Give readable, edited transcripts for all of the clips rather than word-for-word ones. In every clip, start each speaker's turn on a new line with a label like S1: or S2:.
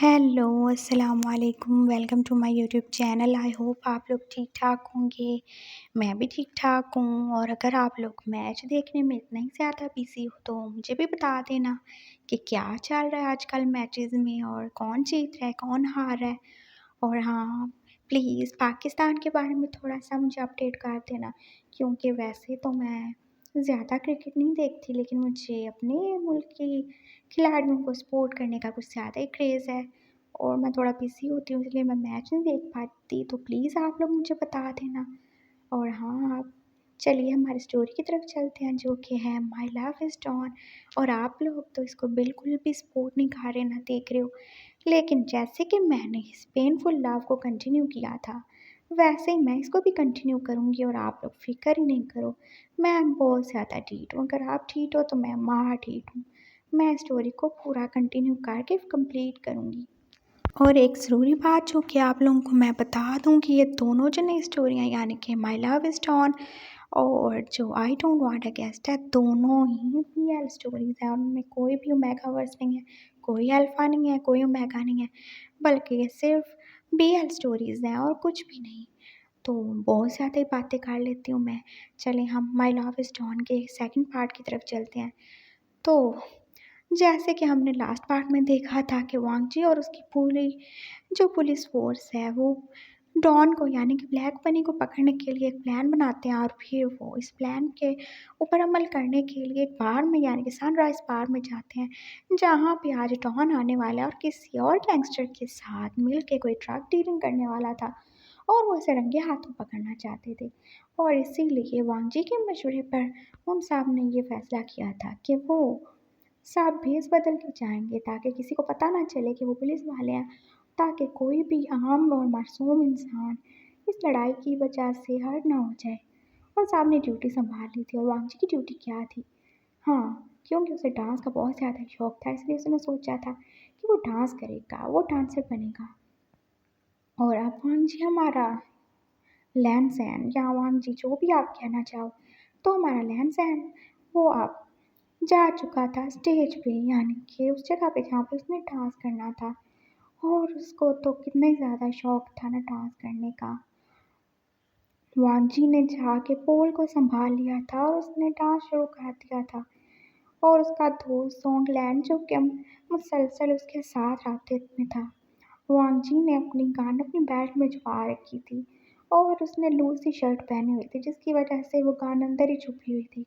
S1: Hello, अस्सलाम वालेकुम। Welcome to my YouTube channel. I hope आप लोग ठीक-ठाक होंगे। मैं भी ठीक-ठाक हूँ और अगर आप लोग मैच देखने में इतना ही ज़्यादा बिज़ी हो तो मुझे भी बता देना कि क्या चल रहा है आजकल मैचेज़ में और कौन जीत रहा है, कौन हार रहा है। और हाँ, प्लीज़ पाकिस्तान के बारे में थोड़ा-सा मुझे अपडेट कर देना क्योंकि वैसे तो मैं ज़्यादा क्रिकेट नहीं देखती लेकिन मुझे अपने मुल्क की खिलाड़ियों को सपोर्ट करने का कुछ ज़्यादा ही क्रेज़ है और मैं थोड़ा बिज़ी होती हूँ इसलिए मैं मैच नहीं देख पाती, तो प्लीज़ आप लोग मुझे बता देना। और हाँ, आप चलिए हमारी स्टोरी की तरफ चलते हैं जो कि है माय लव इज़ डॉन। और आप लोग तो इसको बिल्कुल भी सपोर्ट नहीं कर रहे, ना देख रहे हो। लेकिन जैसे कि मैंने इस पेनफुल लव को कंटिन्यू किया था, वैसे ही मैं इसको भी कंटिन्यू करूँगी और आप लोग फ़िक्र ही नहीं करो। मैं बहुत ज़्यादा ढीठ हूँ, अगर आप ढीठ हो तो मैं महा ढीठ हूँ। मैं स्टोरी को पूरा कंटिन्यू करके कंप्लीट करूँगी। और एक ज़रूरी बात जो कि आप लोगों को मैं बता दूँ कि ये दोनों जने स्टोरियाँ यानी कि माय लव इज़ डॉन और जो I don't want a guest है, दोनों ही बीएल स्टोरीज़ हैं। उनमें कोई भी ओमेगा वर्स नहीं है, कोई अल्फ़ा नहीं है, कोई ओमेगा नहीं है, बल्कि ये सिर्फ़ बीएल स्टोरीज़ हैं और कुछ भी नहीं। तो बहुत ज़्यादा ही बातें कर लेती हूँ मैं। चलें हम माय लव इज़ डॉन के सेकंड पार्ट की तरफ चलते हैं। तो जैसे कि हमने लास्ट पार्ट में देखा था कि वांगजी और उसकी पूरी जो पुलिस फ़ोर्स है वो डॉन को यानी कि ब्लैक बनी को पकड़ने के लिए एक प्लान बनाते हैं और फिर वो इस प्लान के ऊपर अमल करने के लिए एक बार में यानी कि सनराइज़ बार में जाते हैं जहाँ पे आज डॉन आने वाला है और किसी और गैंगस्टर के साथ मिल के कोई ड्रग डीलिंग करने वाला था और वो उसे रंगे हाथों पकड़ना चाहते थे। और इसीलिए वांगजी के मशवरे पर उन साहब ने ये फैसला किया था कि वो सब भेस बदल के जाएँगे ताकि किसी को पता ना चले कि वो पुलिस वाले हैं, ताकि कोई भी आम और मासूम इंसान इस लड़ाई की वजह से हर्ट ना हो जाए। और साहब ने ड्यूटी सँभाल ली थी और वांगजी की ड्यूटी क्या थी? हाँ, क्योंकि उसे डांस का बहुत ज़्यादा शौक था इसलिए उसने सोचा था कि वो डांस करेगा, वो डांसर बनेगा। और अब वांगजी हमारा लैन-सैन या वांगजी जो भी आप कहना चाहो, तो हमारा लैन-सैन वो अब जा चुका था स्टेज पे यानी कि उस जगह पे जहाँ पे उसने डांस करना था और उसको तो कितना ही ज़्यादा शौक था ना डांस करने का। वांगजी ने जाके पोल को सँभाल लिया था और उसने डांस शुरू कर दिया था और उसका दोस्त सॉन्गलैंड जो कि मुसलसल उसके साथ राब्ते में था। वांगजी ने अपनी गन अपनी बेल्ट में छुपा रखी थी और उसने लूज़ सी शर्ट पहनी हुई थी जिसकी वजह से वो गन अंदर ही छुपी हुई थी।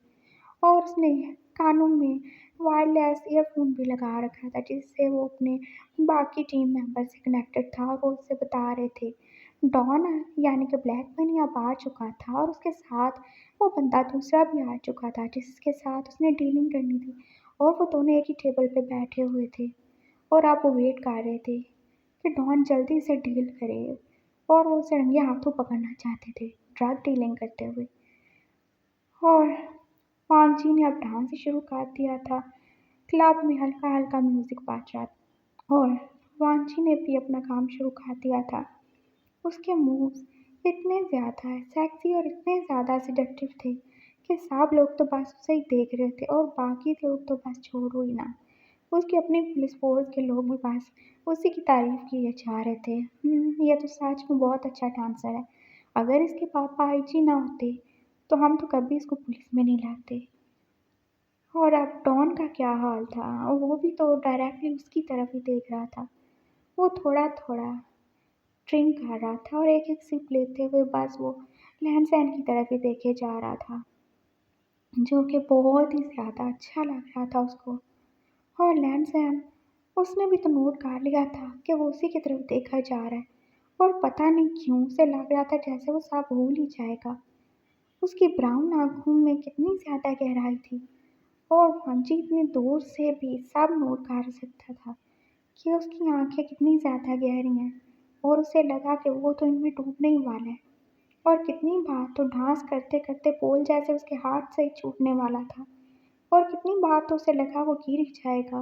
S1: और उसने कानों में वायरलेस ईयरफ़ोन भी लगा रखा था जिससे वो अपने बाकी टीम मेंबर से कनेक्टेड था और वो उससे बता रहे थे। डॉन यानी कि ब्लैक बनी अब आ चुका था और उसके साथ वो बंदा दूसरा भी आ चुका था जिसके साथ उसने डीलिंग करनी थी और वो दोनों एक ही टेबल पे बैठे हुए थे और अब वो वेट कर रहे थे कि डॉन जल्दी से डील करे और वो उसे रंगे हाथों पकड़ना चाहते थे ड्रग डीलिंग करते हुए। और वांगजी ने अब डांस ही शुरू कर दिया था। क्लब में हल्का-हल्का म्यूज़िक बज रहा था और वांगजी ने भी अपना काम शुरू कर दिया था। उसके मूव्स इतने ज़्यादा सेक्सी और इतने ज़्यादा सेडक्टिव थे कि सब लोग तो बस उसे ही देख रहे थे और बाकी लोग तो बस छोड़ो ही ना। उसकी अपनी पुलिस फ़ोर्स के लोग भी बस उसी की तारीफ़ किए जा रहे थे। ये तो सच में बहुत अच्छा डांसर है। अगर इसके पापा आईजी ना होते, तो हम तो कभी इसको पुलिस में नहीं लाते। और अब डॉन का क्या हाल था? वो भी तो डायरेक्टली उसकी तरफ ही देख रहा था। वो थोड़ा-थोड़ा ड्रिंक कर रहा था और एक-एक सिप लेते हुए बस वो लहन-सहन की तरफ ही देखे जा रहा था, जो कि बहुत ही ज़्यादा अच्छा लग रहा था उसको। और लहन-सहन उसने भी तो नोट कर लिया था कि वो उसी की तरफ देखा जा रहा है और पता नहीं क्यों उसे लग रहा था जैसे वो सब भूल ही जाएगा। उसकी ब्राउन आँखों में कितनी ज़्यादा गहराई थी और वांगजी इतनी दूर से भी सब नोट कर सकता था कि उसकी आँखें कितनी ज़्यादा गहरी हैं और उसे लगा कि वो तो इनमें डूबने ही वाला है। और कितनी बार तो डांस करते-करते पोल जैसे उसके हाथ से ही छूटने वाला था और कितनी बार तो उसे लगा वो गिर ही जाएगा।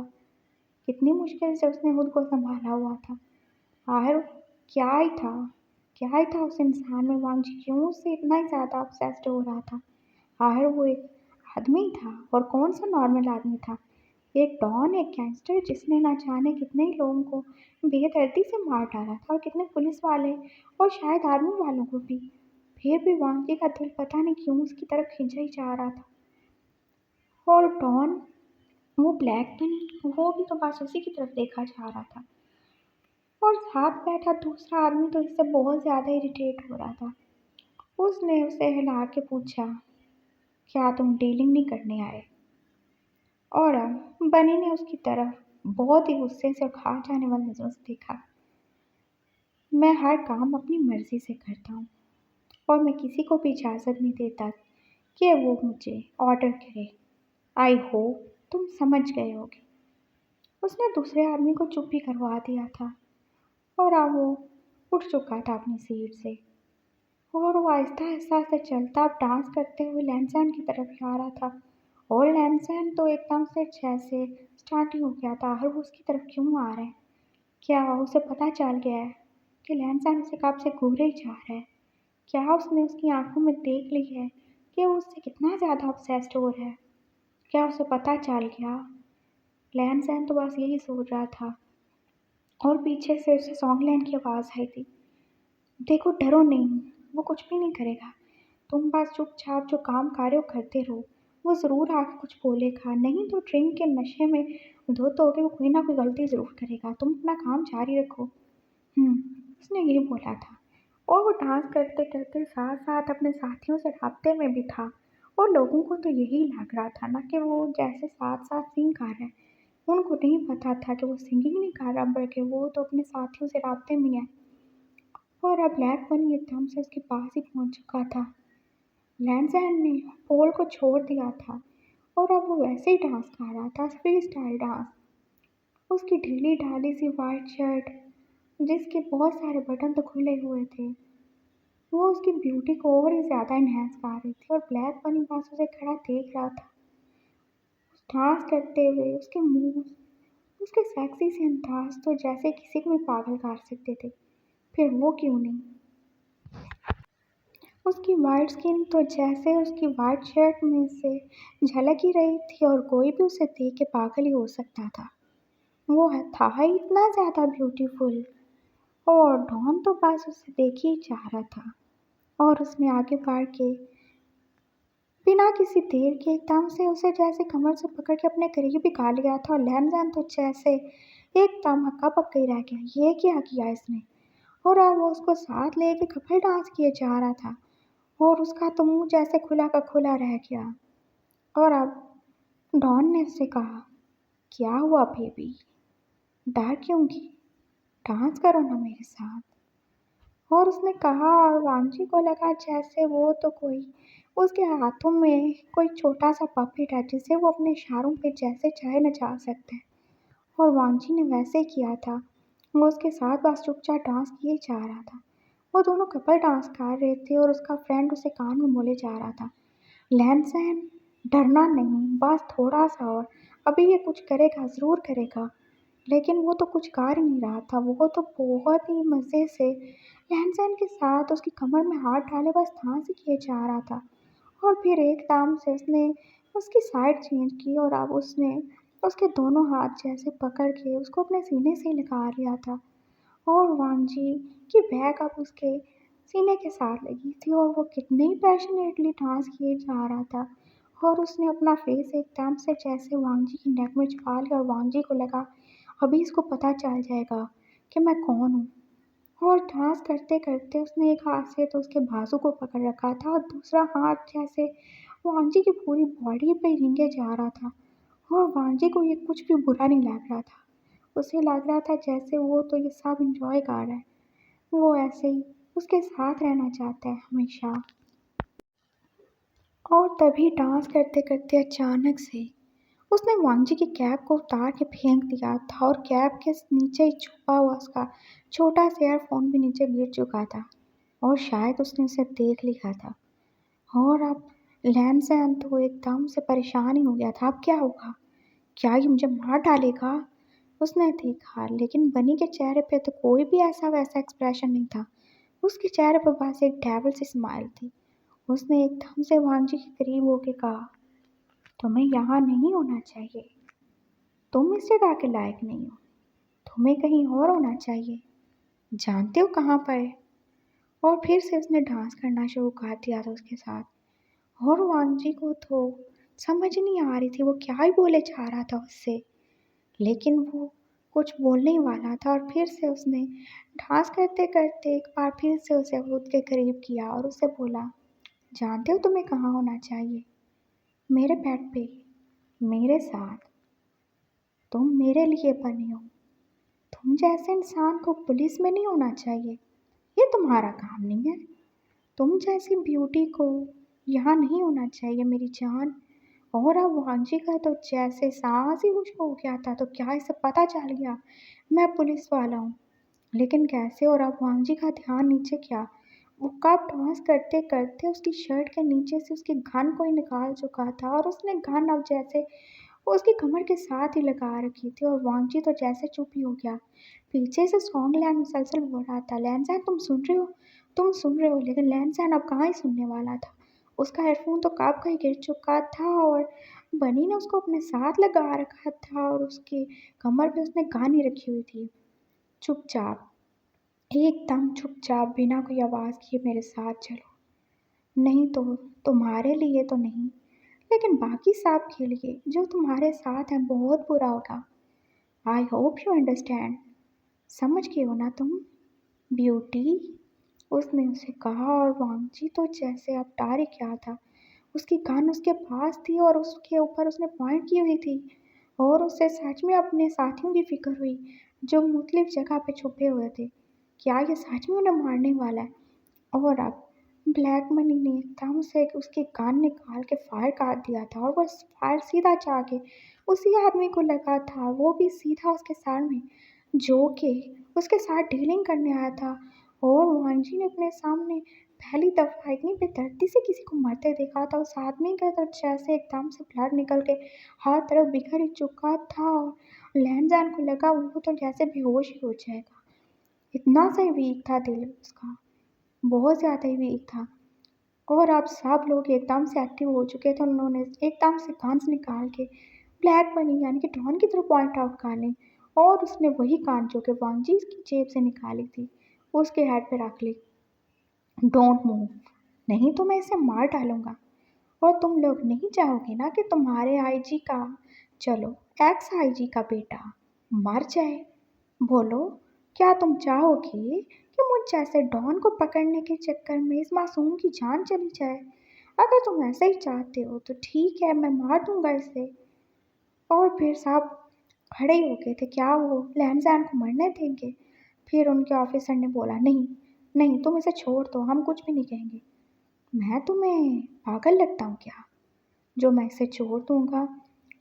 S1: कितनी मुश्किल से उसने खुद को सँभाला हुआ था। आखिर क्या ही था? क्या ही था उस इंसान में? वांगजी क्यों उससे इतना ही ज़्यादा ऑब्सेस्ड हो रहा था? आखिर वो एक आदमी था और कौन-सा नॉर्मल आदमी था। एक डॉन, एक गैंगस्टर जिसने ना जाने कितने ही लोगों को बेदर्दी से मार डाला था और कितने पुलिस वाले और शायद आर्मी वालों को भी। फिर भी वांगी का दिल पता नहीं क्यों उसकी तरफ खींचा ही जा रहा था। और डॉन, वो ब्लैक बनी, वो भी तो बस उसी की तरफ देखा जा रहा था। और साथ बैठा दूसरा आदमी तो इससे बहुत ज़्यादा इरिटेट हो रहा था। उसने उसे हिला के पूछा, क्या तुम डीलिंग नहीं करने आए? और अब बनी ने उसकी तरफ बहुत ही गुस्से से और खा जाने वाली नज़रों से देखा। मैं हर काम अपनी मर्जी से करता हूँ और मैं किसी को भी इजाज़त नहीं देता कि वो मुझे ऑर्डर करे। आई होप तुम समझ गए होगे। उसने दूसरे आदमी को चुप भी करवा दिया था और अब वो उठ चुका था अपनी सीट से और वो आहिस्ता आहिस्ता से चलता अब डांस करते हुए लैंसैन की तरफ ही आ रहा था। और लैंसैन तो एकदम से जैसे स्टार्ट ही हो गया था, हर वो उसकी तरफ क्यों आ रहा है? क्या उसे पता चल गया है कि लैंसैन उसे कब से घूरे ही जा रहा है? क्या उसने उसकी आंखों में देख ली है कि वो उससे कितना ज़्यादा ऑब्सेस्ड हो रहा है? क्या उसे पता चल गया? लैंसैन तो बस यही सोच रहा था और पीछे से उसे सॉन्गलैन की आवाज़ आई थी, देखो डरो नहीं, वो कुछ भी नहीं करेगा, तुम बस चुपचाप जो काम कर रहे हो करते रहो, वो ज़रूर आके कुछ बोलेगा, नहीं तो ड्रिंक के नशे में धुत होके वो कोई ना कोई गलती ज़रूर करेगा, तुम अपना काम जारी रखो। हम्म, उसने यही बोला था और वो डांस करते करते साथ साथ अपने साथियों से राब्ते में भी था। और लोगों को तो यही लग रहा था ना कि वो जैसे साथ साथ सिंग कर रहा है। उनको नहीं पता था कि वो सिंगिंग नहीं कर रहा बल्कि वो तो अपने साथियों से राब्ते में है। और अब ब्लैक बनी एकदम से उसके पास ही पहुंच चुका था। लैंसैन ने पोल को छोड़ दिया था और अब वो वैसे ही डांस कर रहा था, फ्री स्टाइल डांस। उसकी ढीली ढाली सी वाइट शर्ट जिसके बहुत सारे बटन तो खुले हुए थे, वो उसकी ब्यूटी को और ही ज़्यादा इन्हेंस कर रही थी। और ब्लैक बनी बस उसे खड़ा देख रहा था, डांस करते हुए उसके मूव, उसके सेक्सी से अंदाज तो जैसे किसी को भी पागल कर सकते थे, फिर वो क्यों नहीं। उसकी वाइट स्किन तो जैसे उसकी वाइट शर्ट में से झलक ही रही थी और कोई भी उसे देख के पागल ही हो सकता था। वो था ही इतना ज़्यादा ब्यूटीफुल और डॉन तो बस उसे देख ही जा रहा था। और उसने आगे बढ़ के बिना किसी देर के एकदम से उसे जैसे कमर से पकड़ के अपने करीब ही खा लिया था। और लैन तो जैसे एकदम हक्का पक्का ही रह गया, ये क्या किया इसने। और अब वो उसको साथ लेके कपल डांस किए जा रहा था और उसका तो मुंह जैसे खुला का खुला रह गया। और अब डॉन ने उससे कहा, क्या हुआ बेबी, डर क्यों की, डांस करो ना मेरे साथ। और उसने कहा और वांजी को लगा जैसे वो तो कोई उसके हाथों में कोई छोटा सा पपेट है जिसे वो अपने इशारों पे जैसे चाहे नचा सकता है। और वांजी ने वैसे ही किया था, वो उसके साथ बस चुपचाप डांस किए जा रहा था। वो दोनों कपल डांस कर रहे थे और उसका फ्रेंड उसे कान में बोले जा रहा था, लैनसैन डरना नहीं, बस थोड़ा सा और, अभी ये कुछ करेगा, ज़रूर करेगा। लेकिन वो तो कुछ कर ही नहीं रहा था, वो तो बहुत ही मज़े से लहन-सहन के साथ उसकी कमर में हाथ डाले बस डांस ही किए जा रहा था। और फिर एकदम से उसने उसकी साइड चेंज की और अब उसने उसके दोनों हाथ जैसे पकड़ के उसको अपने सीने से लगा लिया था। और वांजी की बैक अब उसके सीने के साथ लगी थी और वो कितने ही पैशनेटली डांस किए जा रहा था। और उसने अपना फेस एकदम से जैसे वांजी की नेक में छुपा लिया और वांजी को लगा अभी इसको पता चल जाएगा कि मैं कौन हूँ। और डांस करते करते उसने एक हाथ से तो उसके बाजू को पकड़ रखा था और दूसरा हाथ जैसे वांजी की पूरी बॉडी पे रेंगे जा रहा था। और वांजी को ये कुछ भी बुरा नहीं लग रहा था, उसे लग रहा था जैसे वो तो ये सब इंजॉय कर रहा है, वो ऐसे ही उसके साथ रहना चाहता है हमेशा। और तभी डांस करते करते अचानक से उसने वांजी की कैप को उतार के फेंक दिया था और कैप के नीचे ही छुपा हुआ उसका छोटा सा ईयरफोन भी नीचे गिर चुका था और शायद उसने उसे देख लिया था। और अब लैन तो एकदम से परेशान ही हो गया था, अब क्या होगा, क्या ये मुझे मार डालेगा। उसने देखा लेकिन बनी के चेहरे पे तो कोई भी ऐसा वैसा एक्सप्रेशन नहीं था, उसके चेहरे पर बस एक डेविल सी स्माइल थी। उसने एकदम से वांजी के करीब होके कहा, तुम्हें यहाँ नहीं होना चाहिए। तुम इस जगह के लायक नहीं हो, तुम्हें कहीं और होना चाहिए। जानते हो कहाँ पर है? और फिर से उसने डांस करना शुरू कर दिया था उसके साथ। और वांजी को तो समझ नहीं आ रही थी वो क्या ही बोले जा रहा था उससे, लेकिन वो कुछ बोलने ही वाला था। और फिर से उसने डांस करते करते एक बार फिर से उसे खुद के करीब किया और उससे बोला, जानते हो तुम्हें कहाँ होना चाहिए? मेरे बेड पे, मेरे साथ। तुम मेरे लिए बने हो। तुम जैसे इंसान को पुलिस में नहीं होना चाहिए, ये तुम्हारा काम नहीं है। तुम जैसी ब्यूटी को यहाँ नहीं होना चाहिए मेरी जान। और अब वांजी का तो जैसे सांस ही कुछ हो गया था, तो क्या इसे पता चल गया मैं पुलिस वाला हूँ? लेकिन कैसे? और अब वांजी का ध्यान नीचे गया। वो कब डांस करते करते उसकी शर्ट के नीचे से उसकी गन को ही निकाल चुका था, और उसने गन अब जैसे वो उसकी कमर के साथ ही लगा रखी थी। और वांगजी तो जैसे चुप ही हो गया। पीछे से सॉन्ग लैन मुसलसल बोल रहा था, लैनसैन तुम सुन रहे हो, तुम सुन रहे हो। लेकिन लैनसैन अब कहाँ ही सुनने वाला था। उसका हेडफोन तो कब का ही गिर चुका था, और बनी ने उसको अपने साथ लगा रखा था, और उसकी कमर पे उसने गानी रखी हुई थी। चुपचाप, एकदम चुपचाप, बिना कोई आवाज़ किए मेरे साथ चलो। नहीं तो तुम्हारे लिए तो नहीं, लेकिन बाकी सब के लिए जो तुम्हारे साथ हैं बहुत बुरा होगा। I hope you understand. समझ गए हो ना तुम, ब्यूटी? उसने उसे कहा। और वांगजी तो जैसे अब डर ही क्या था। उसकी गन उसके पास थी और उसके ऊपर उसने पॉइंट की हुई थी, और उसे सच में अपने साथियों की फिक्र हुई जो मुख्तलिफ जगह पे छुपे हुए थे। क्या ये सच में उन्हें मारने वाला है? और अब ब्लैक मनी ने एकदम से उसकी गन निकाल के फायर कर दिया था, और वो फायर सीधा जाके उसी आदमी को लगा था, वो भी सीधा उसके सर में, जो कि उसके साथ डीलिंग करने आया था। और वांजी ने अपने सामने पहली दफ़ा इतनी बेदर्दी से किसी को मरते देखा था। उस आदमी का तो जैसे एकदम से ब्लड निकल के हर तरफ बिखर ही चुका था, और लैनजान को लगा वो तो जैसे बेहोश ही हो जाएगा। इतना सा वीक था दिल उसका, बहुत ज़्यादा ही वीक था। और अब सब लोग एकदम से एक्टिव हो चुके थे। उन्होंने एकदम से गन्स निकाल के ब्लैक मनी यानी कि डॉन की तरफ पॉइंट आउट कर ली, और उसने वही कान जो कि वांगजी की जेब से निकाली थी उसके हेड पे रख ली। डोंट मूव, नहीं तो मैं इसे मार डालूंगा। और तुम लोग नहीं चाहोगे ना कि तुम्हारे आईजी का, चलो एक्स आईजी का बेटा मर जाए? बोलो, क्या तुम चाहोगे कि मुझ जैसे डॉन को पकड़ने के चक्कर में इस मासूम की जान चली जाए? अगर तुम ऐसा ही चाहते हो तो ठीक है, मैं मार दूंगा इसे। और फिर सब खड़े ही हो गए थे, क्या वो लैनजैन को मरने देंगे? फिर उनके ऑफिसर ने बोला, नहीं नहीं, तुम इसे छोड़ दो, हम कुछ भी नहीं कहेंगे। मैं तुम्हें पागल लगता हूँ क्या जो मैं इसे छोड़ दूंगा?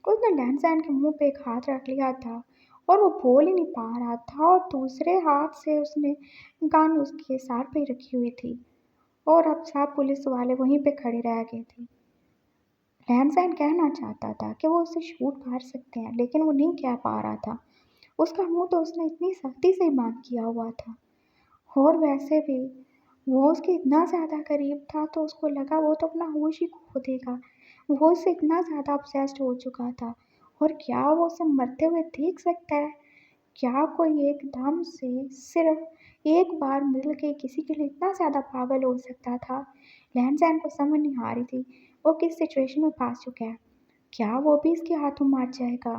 S1: उसने लैनजैन के मुंह पे एक हाथ रख लिया था, और वो बोल ही नहीं पा रहा था, और दूसरे हाथ से उसने गन उसके सर पे रखी हुई थी। और अब सब पुलिस वाले वहीं पे खड़े रह गए थे। लैनजैन कहना चाहता था कि वो उसे शूट कर सकते हैं, लेकिन वो नहीं कह पा रहा था। उसका मुंह तो उसने इतनी सख्ती से ही बंद किया हुआ था, और वैसे भी वो उसके इतना ज़्यादा करीब था तो उसको लगा वो तो अपना होश ही खो देगा। वो उससे इतना ज़्यादा ऑब्सेस्ड हो चुका था। और क्या वो उसे मरते हुए देख सकता है? क्या कोई एकदम से सिर्फ एक बार मिल के किसी के लिए इतना ज़्यादा पागल हो सकता था? लैनजैन को समझ नहीं आ रही थी वो किस सिचुएशन में फंस चुका है। क्या वो भी इसके हाथों मार जाएगा?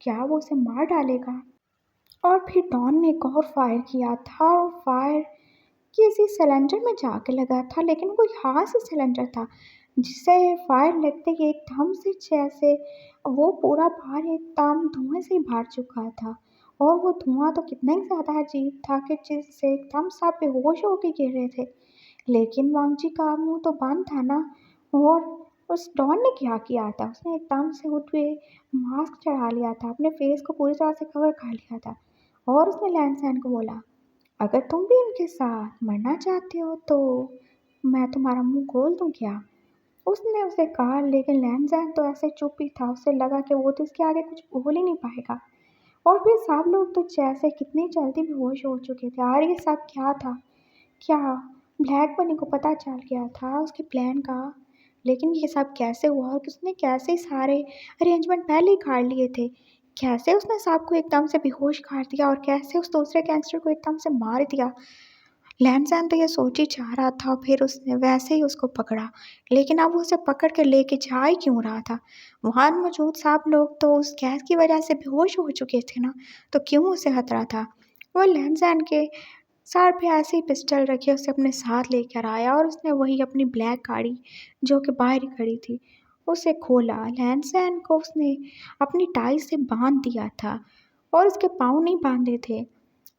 S1: क्या वो उसे मार डालेगा? और फिर डॉन ने एक और फायर किया था, और फायर किसी सिलेंडर में जाके लगा था, लेकिन वो यहाँ से सिलेंडर था जिससे फायर लगते ही एकदम से जैसे वो पूरा बाहर एकदम धुएं से ही भर चुका था। और वो धुआं तो कितना ही ज़्यादा अजीब था कि जिससे एकदम सब बेहोश होके गिर रहे थे। लेकिन वांगजी का मुंह तो बंद था ना। और उस डॉन ने क्या किया था, उसने एकदम से उठ के मास्क चढ़ा लिया था, अपने फेस को पूरी तरह से कवर कर लिया था। और उसने लैनसैन को बोला, अगर तुम भी इनके साथ मरना चाहते हो तो मैं तुम्हारा मुंह खोल दूं क्या? उसने उसे कहा। लेकिन लैनजैन तो ऐसे चुप ही था, उसे लगा कि वो तो इसके आगे कुछ बोल ही नहीं पाएगा। और फिर सब लोग तो जैसे कितनी जल्दी बेहोश हो चुके थे। और ये सब क्या था? क्या ब्लैक बनी को पता चल गया था उसके प्लान का? लेकिन ये सब कैसे हुआ, और किसने कैसे सारे अरेंजमेंट पहले ही कर लिए थे? कैसे उसने साहब को एकदम से बेहोश कर दिया और कैसे उस दूसरे गैंगस्टर को एकदम से मार दिया। लैनज़ैन तो ये सोच ही जा रहा था, फिर उसने वैसे ही उसको पकड़ा, लेकिन अब वो उसे पकड़ के लेके जा ही क्यों रहा था? वहाँ मौजूद सब लोग तो उस गैस की वजह से बेहोश हो चुके थे ना, तो क्यों उसे खतरा था? वो लैनज़ैन के सर पे ऐसे ही पिस्टल रखे उसे अपने साथ लेकर आया और उसने वही अपनी ब्लैक गाड़ी जो कि बाहर ही खड़ी थी, उसे खोला। लैनज़ैन को उसने अपनी टाई से बांध दिया था और उसके पाँव नहीं बांधे थे।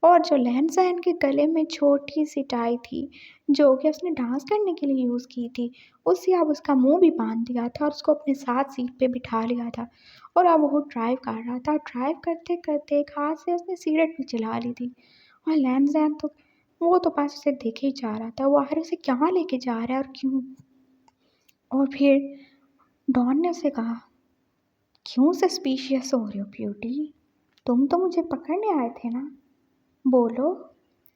S1: और जो लहन-सहन के गले में छोटी-सी टाई थी, जो कि उसने डांस करने के लिए यूज़ की थी, उससे अब उसका मुँह भी बाँध दिया था और उसको अपने साथ सीट पे बिठा लिया था और अब वो ड्राइव कर रहा था। ड्राइव करते-करते एक हाथ से उसने सिगरेट भी जला ली थी और लहन-सहन तो वो तो बस उसे देखे ही जा रहा था, वो आखिर उसे कहाँ लेके जा रहा है और क्यों? और फिर डॉन ने उसे कहा, "क्यों सस्पिशियस हो रहे हो ब्यूटी? तुम तो मुझे पकड़ने आए थे ना? बोलो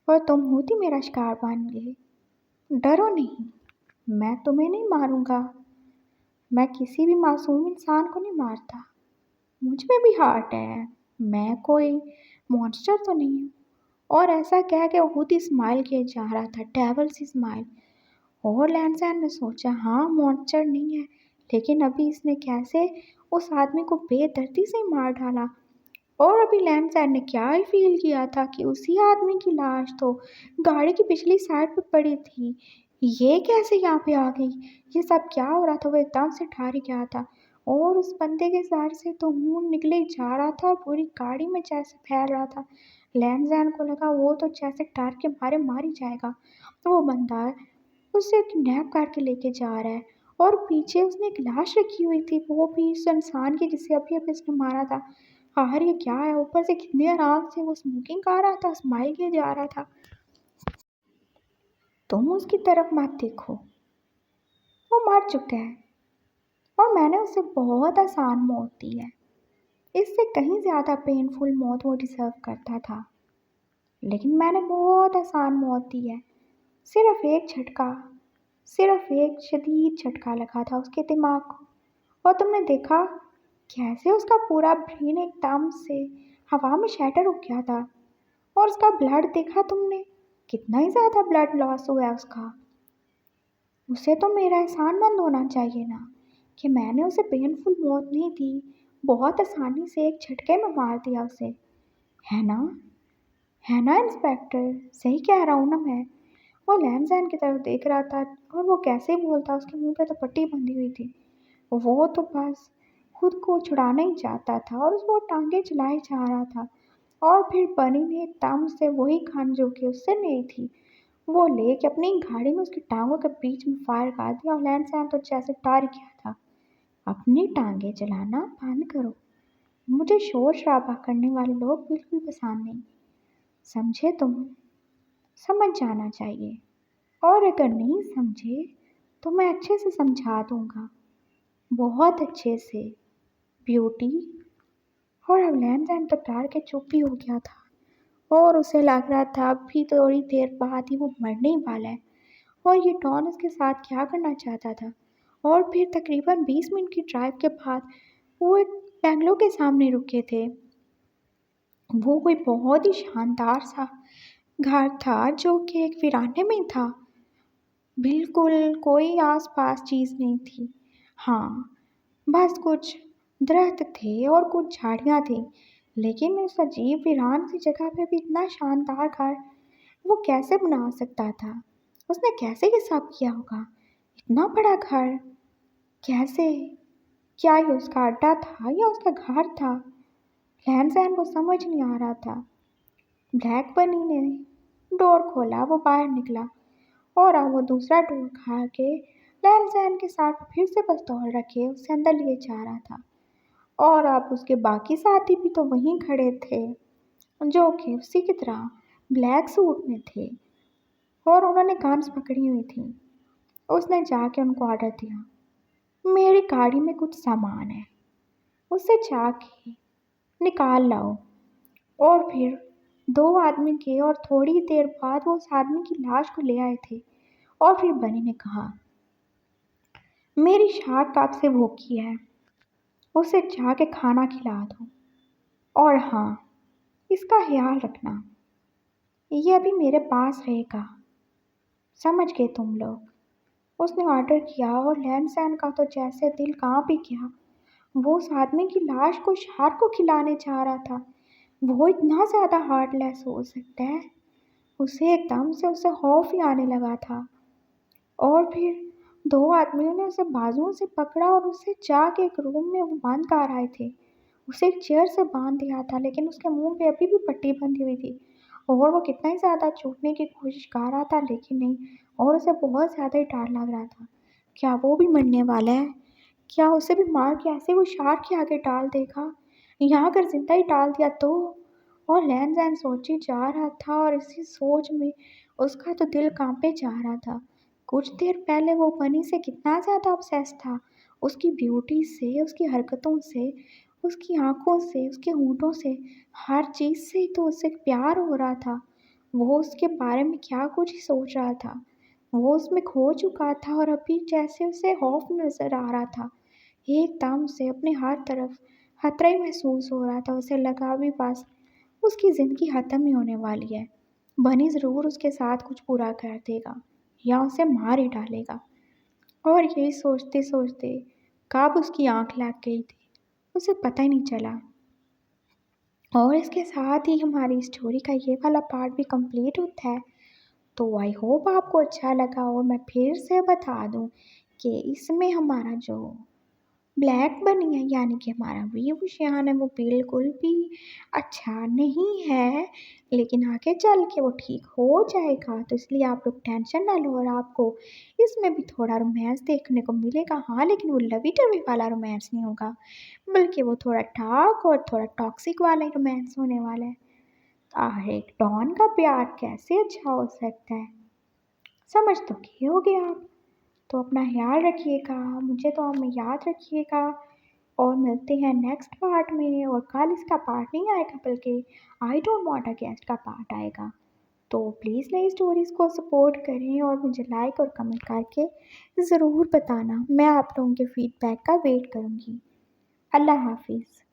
S1: और तुम होती मेरा शिकार बन गए। डरो नहीं, मैं तुम्हें नहीं मारूंगा। मैं किसी भी मासूम इंसान को नहीं मारता। मुझ में भी हार्ट है। मैं कोई मॉन्स्टर तो नहीं हूँ।" और ऐसा कह के वो खुद ही स्माइल किए जा रहा था, डेविल सी स्माइल। और लैंसैन ने सोचा, हाँ मॉन्स्टर नहीं है, लेकिन अभी इसने कैसे उस आदमी को बेदर्दी से मार डाला। और अभी लैंडसैन ने क्या ही फ़ील किया था कि उसी आदमी की लाश तो गाड़ी की पिछली साइड पे पड़ी थी। ये कैसे यहाँ पे आ गई? ये सब क्या हो रहा था? वो एकदम से ठर गया था और उस बंदे के सर से तो खून निकले जा रहा था और पूरी गाड़ी में जैसे फैल रहा था। लैंडसैन को लगा वो तो जैसे डर के मारे मार ही जाएगा। तो वो बंदा उसे किडनैप करके लेके जा रहा है और पीछे उसने एक लाश रखी हुई थी, वो भी उस इंसान की जिसे अभी अभी उसने मारा था। आखिर ये क्या है? ऊपर से कितने आराम से वो स्मोकिंग कर रहा था, स्माइल किए जा रहा था। तुम उसकी तरफ मत देखो, वो मर चुका है और मैंने उसे बहुत आसान मौत दी है। इससे कहीं ज़्यादा पेनफुल मौत वो डिज़र्व करता था, लेकिन मैंने बहुत आसान मौत दी है। सिर्फ एक झटका, सिर्फ एक शदीद झटका लगा था उसके दिमाग को और तुमने देखा कैसे उसका पूरा ब्रेन एकदम से हवा में शैटर हो गया था। और उसका ब्लड देखा तुमने, कितना ही ज़्यादा ब्लड लॉस हुआ है उसका। उसे तो मेरा एहसानमंद होना चाहिए ना कि मैंने उसे पेनफुल मौत नहीं दी, बहुत आसानी से एक झटके में मार दिया उसे। है ना? है ना इंस्पेक्टर? सही कह रहा हूँ ना मैं? वो लैंसैन की तरफ देख रहा था और वो कैसे बोलता, उसके मुंह पे तो पट्टी बंधी हुई थी। वो तो बस खुद को छुड़ाना ही चाहता था और वो टांगे चलाए जा रहा था। और फिर बनी ने एकदम से वही गन जो कि उससे नहीं थी, वो लेके अपनी गाड़ी में उसकी टांगों के बीच में फायर कर दिया और लैंसैन तो जैसे डर गया था। अपनी टांगे चलाना बंद करो, मुझे शोर शराबा करने वाले लोग बिल्कुल पसंद नहीं, समझे तुम? समझ जाना चाहिए, और अगर नहीं समझे तो मैं अच्छे से समझा दूंगा, बहुत अच्छे से ब्यूटी। और अब लैंसैन तो डर के चुप ही हो गया था और उसे लग रहा था अभी थोड़ी देर बाद ही वो मरने ही वाला है और ये डॉन उसके साथ क्या करना चाहता था। और फिर तकरीबन 20 मिनट की ड्राइव के बाद वो एक बेंगलो के सामने रुके थे। वो कोई बहुत ही शानदार सा घर था जो कि एक वीराने में था, बिल्कुल कोई आसपास चीज़ नहीं थी। हाँ, बस कुछ दरख्त थे और कुछ झाड़ियाँ थीं, लेकिन उस अजीब वीरान सी जगह पे भी इतना शानदार घर वो कैसे बना सकता था? उसने कैसे ये सब किया होगा? इतना बड़ा घर कैसे? क्या ये उसका अड्डा था या उसका घर था? रहन-सहन को समझ नहीं आ रहा था। ब्लैक बनी ने डोर खोला, वो बाहर निकला और अब वो दूसरा डोर खा के रहन-सहन के साथ फिर से पिस्तौल रखे उसे अंदर लिए जा रहा था। और अब उसके बाकी साथी भी तो वहीं खड़े थे, जो कि उसी की तरह ब्लैक सूट में थे और उन्होंने गन्स पकड़ी हुई थी। उसने जाके उनको ऑर्डर दिया, मेरी गाड़ी में कुछ सामान है, उसे जाके निकाल लाओ। और फिर दो आदमी गए और थोड़ी देर बाद वो उस आदमी की लाश को ले आए थे। और फिर बनी ने कहा, मेरी शार्क कब से भूखी है, उसे जाके खाना खिला दो। और हाँ, इसका ख्याल रखना, ये अभी मेरे पास रहेगा। समझ गए तुम लोग। उसने ऑर्डर किया और लैंसैन का तो जैसे दिल कांप ही गया। वो उस आदमी की लाश को शार्क को खिलाने जा रहा था। वो इतना ज़्यादा हार्टलेस हो सकता है। उसे एकदम से उसे खौफ ही आने लगा था। और फिर दो आदमियों ने उसे बाजुओं से पकड़ा और उसे जाके एक रूम में वो बंद कर आए थे। उसे एक चेयर से बांध दिया था, लेकिन उसके मुंह पे अभी भी पट्टी बंधी हुई थी। और वो कितना ही ज़्यादा छूटने की कोशिश कर रहा था, लेकिन नहीं। और उसे बहुत ज़्यादा ही डर लग रहा था। क्या वो भी मरने वाला है? क्या उसे भी मार के ऐसे वो शार्क के आगे डाल देगा? यहाँ अगर जिंदा ही डाल दिया तो? और लैन जैन सोची जा रहा था, और इसी सोच में उसका तो दिल कांपे जा रहा था। कुछ देर पहले वो बनी से कितना ज़्यादा ऑब्सेस था। उसकी ब्यूटी से, उसकी हरकतों से, उसकी आंखों से, उसके होंठों से, हर चीज़ से ही तो उसे प्यार हो रहा था। वो उसके बारे में क्या कुछ ही सोच रहा था। वो उसमें खो चुका था, और अभी जैसे उसे खौफ नजर आ रहा था। एकदम से अपने हर तरफ खतरा ही महसूस हो रहा था। उसे लगा भी बस उसकी ज़िंदगी ख़त्म ही होने वाली है। बनी ज़रूर उसके साथ कुछ बुरा कर देगा, या उसे मार ही डालेगा। और यही सोचते सोचते कब उसकी आंख लग गई थी, उसे पता ही नहीं चला। और इसके साथ ही हमारी स्टोरी का ये वाला पार्ट भी कंप्लीट होता है। तो आई होप आपको अच्छा लगा, और मैं फिर से बता दूं कि इसमें हमारा जो ब्लैक बनी है, यानी कि हमारा वीभूषण है, वो बिल्कुल भी अच्छा नहीं है। लेकिन आगे चल के वो ठीक हो जाएगा, तो इसलिए आप लोग टेंशन ना लो। और आपको इसमें भी थोड़ा रोमांस देखने को मिलेगा, हाँ, लेकिन वो लवी टवी वाला रोमांस नहीं होगा, बल्कि वो थोड़ा डार्क और थोड़ा टॉक्सिक वाला ही रोमांस होने वाला है। एक डॉन का प्यार कैसे अच्छा हो सकता है? समझ तो गए होगे आप। तो अपना ख्याल रखिएगा, मुझे तो हमें याद रखिएगा। और मिलते हैं नेक्स्ट पार्ट में। और कल इसका पार्ट नहीं आएगा, बल्कि I don't want a guest का पार्ट आएगा। तो प्लीज़ नई स्टोरीज़ को सपोर्ट करें, और मुझे लाइक और कमेंट करके ज़रूर बताना। मैं आप लोगों के फीडबैक का वेट करूँगी। अल्लाह हाफिज़।